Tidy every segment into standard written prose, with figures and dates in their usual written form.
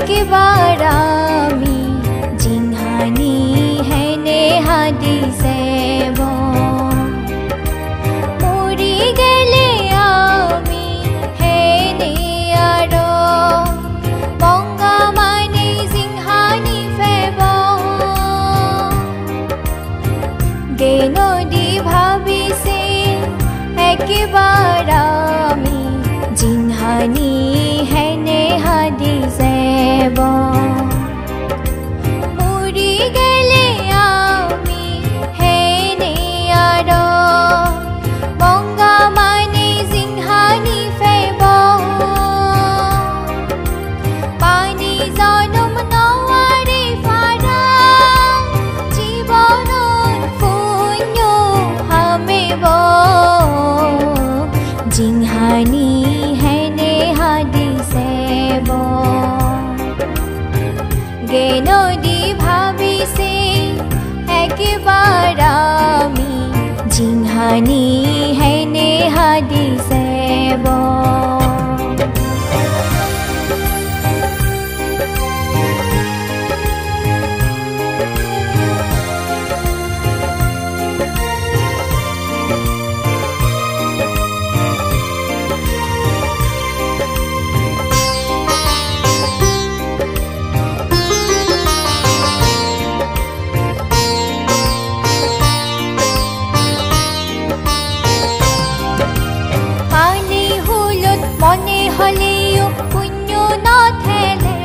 একবার আমি জিনহানি হেনে হাদিসে মরি গেলে আমি হেনে আরো বঙ্গা মানে জিনহানি ফেব গে নদী ভাবিছে একবার আমি জিনহানি হেনে হাদিসে মরি গেলে আমি হেনে আরো বঙ্গা মানে জিনহানি ফেব পানি জনম নওয়ারে ফারা জীবন পুণ্য হামেব জিনহানি হেনে হাদিসে গে নদী ভাবিছে একবার আমি জিনহানি হেনে হাদিসে মনে হলেও পুণ্য নথেলে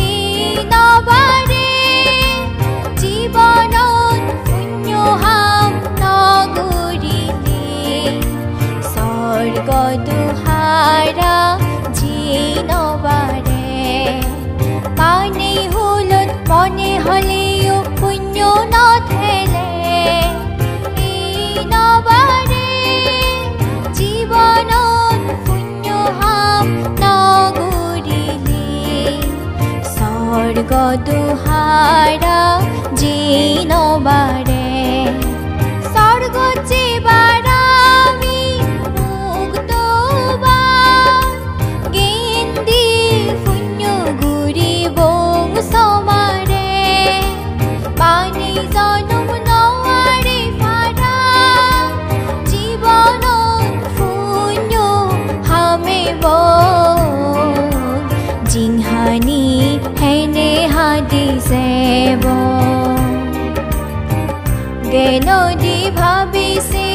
এই নবারে জীবনত পুণ্য হাম নগরিলে স্বর্গ দুহারা জি নবারে পানি হুলত মনে হলেও পুণ্য নথেলে এই নবারে জীবনত স্বর্গ দুহারা যে নবারে স্বর্গ যেবার আমি মুক্ত গেন্দি পুণ্য গুরি বংশ মারে পানি জনম নওয়ারে ফারা জীবন পুণ্য হামেব জিনহানি হেনে হাদিসে গে নদী ভাবিছে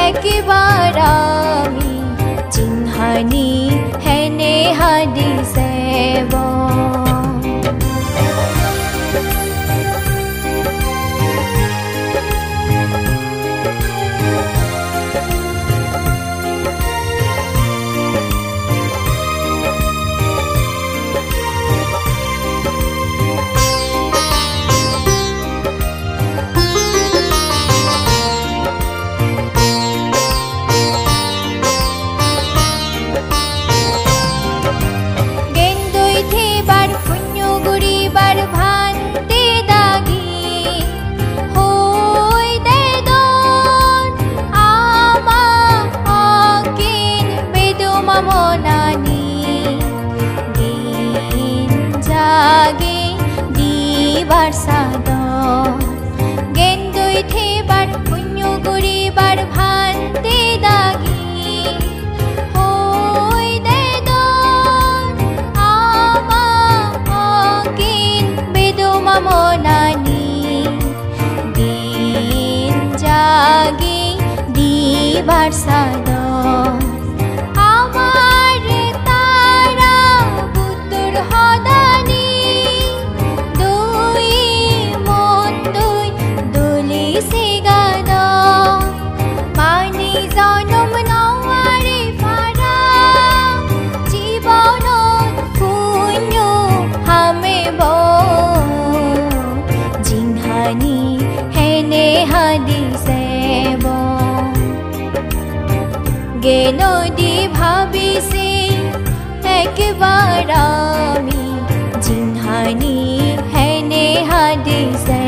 একবার আমি জিনহানি হেনে হাদিসে গেন্দুই থেবার পুণ্য গরিবার ভান্তে দাগি হই দে আমা অকিন বেদমা মনানি দিন জাগে দিবার সাদ গে নদী ভাবিছে একবার আমি জিনহানি হেনে হাদিসে